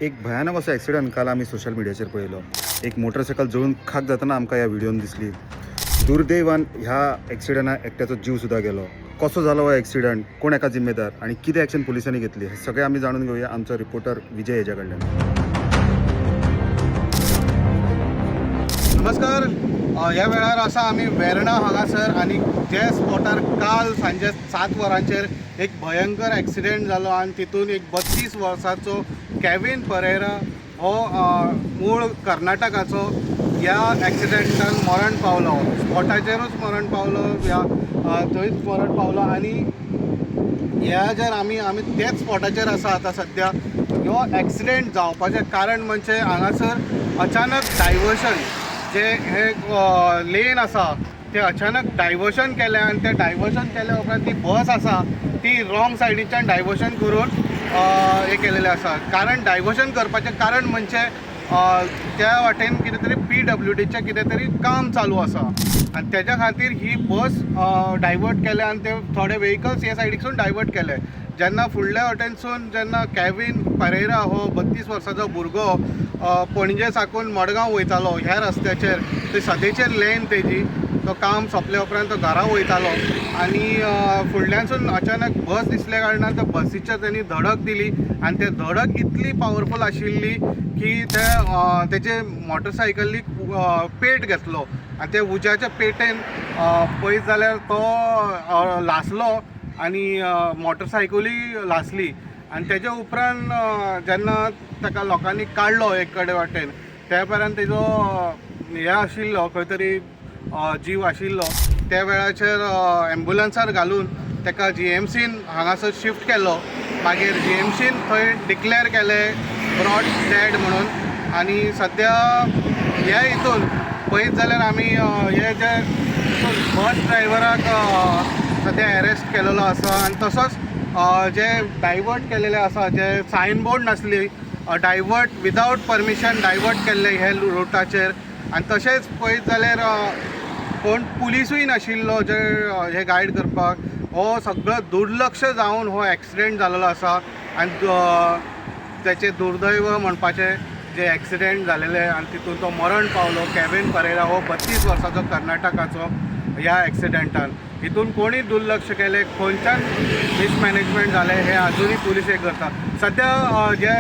एक भयानक असो ॲक्सिडंट काल आम्ही सोशल मिडियाचेर पळयलो. एक मोटरसायकल जळून खाक जातना आमकां ह्या व्हिडिओन दिसली. दुर्दैवान ह्या ॲक्सिडंटान एकट्याचो जीव सुद्धा गेलो. कसो जालो हो ॲक्सिडंट, कोण हेका जिम्मेदार आणि कितें ॲक्शन पुलिसांनी घेतली हे सगळें आमी जाणून घेवया आमचो रिपोर्टर विजय हेच्या कडल्यान. नमस्कार. ह्या वेळार आसा आमी वेर्णा हांगासर आनी जे स्पॉटार काल सांजे 7 वरांचेर एक भयंकर ॲक्सिडेंट जालो आनी तितून एक 32 वर्साचो केविन परेरा हो मूळ कर्नाटकाचो ह्या ॲक्सिडेंटान मरण पावलो. स्पॉटाचेरूच मरण पावलो, थंयच मरण पावलो. आनी ह्या जर आमी तेच स्पॉटाचेर आसा आतां सद्या. ह्यो ॲक्सिडेंट जावपाचें कारण म्हणजे हांगासर अचानक डायवर्शन जे हे लेन आसा ते अचानक डायवर्शन केलें आनी ते डायवर्शन केल्या उपरांत ती बस आसा ती रॉंग सायडीच्यान डायवर्शन करून हे केलेलें आसा. कारण डायवर्शन करपाचें कारण म्हणजे त्या वाटेन कितें तरी PWDचें कितें तरी काम चालू आसा आनी तेज्या खातीर ही बस डायवर्ट केले आनी ते थोडे व्हेकल्स हे सायडीकसून डायवर्ट केले. जेन्ना फुडल्या वाटेनसून जेन्ना केविन परेरा हो 32 वर्साचो भुरगो पणजे साकून मडगांव वयतालो ह्या रस्त्याचेर, ते सदेचेर लेन तेजी, तो काम सोंपल्या उपरांत तो घरा वयतालो आनी फुडल्यानसून अचानक बस दिसल्या कारणान त्या बसीचेर तेणी धडक दिली आनी ते धडक इतली पावरफूल आशिल्ली की तेजे मोटरसायकलीक पेट घेतलो आनी ते उज्याच्या पेटेन पळयत जाल्यार तो लासलो आनी मोटरसायकलूय लासली. आनी तेज्या उपरांत जेन्ना ताका लोकांनी काडलो एक कडेन वाटेन, त्या उपरांत तेजो हे आशिल्लो खंय तरी जीव आशिल्लो. त्या वेळाचेर एम्ब्युलन्सार घालून ताका GMCन हांगासर शिफ्ट केलो. मागीर GMCन थंय डिक्लेअर केलें ब्रॉड डेड म्हणून. आनी सद्या ह्या हितून पळयत जाल्यार आमी हे जे बस ड्रायव्हराक सद्या अरेस्ट केलेलो आसा आनी तसोच जे डायवर्ट केलेले आसा, जे सायनबोर्ड नासली, डायवर्ट विदावट परमिशन डायवर्ट केल्ले हे रुटाचेर. आनी तशेंच पळयत जाल्यार कोण पुलिसूय नाशिल्लो जे हे गायड करपाक. हो सगळो दुर्लक्ष जावन हो ॲक्सिडेंट जाल्लो आसा आनी तेचे दुर्दैव म्हणपाचें जे ॲक्सिडेंट जालेले आनी तितून तो मरण पावलो. केविन परेरा हो 32 वर्साचो कर्नाटकाचो ह्या ॲक्सिडेंटान. हितून कोणी दुर्लक्ष केलें, खंयच्यान मिसमॅनेजमेंट जालें हे आजुनूय पुलीस हे करता. सद्या जे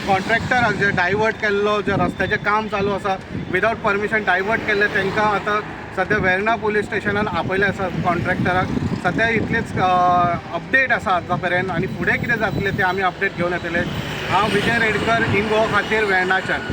कॉन्ट्रॅक्टराक जे डायवर्ट केल्लो, जे रस्त्याचें काम चालू आसा विदावट परमिशन डायवर्ट केल्ले, तांकां आतां सद्या वेर्णा पुलीस स्टेशनान आपयले आसा कॉन्ट्रॅक्टराक. सद्या इतलेच अपडेट आसा आतां पर्यंत आनी फुडें कितें जातलें तें आमी अपडेट घेवन येतले. हांव विजय रेडकर, इंगो खातीर वेर्णाच्यान.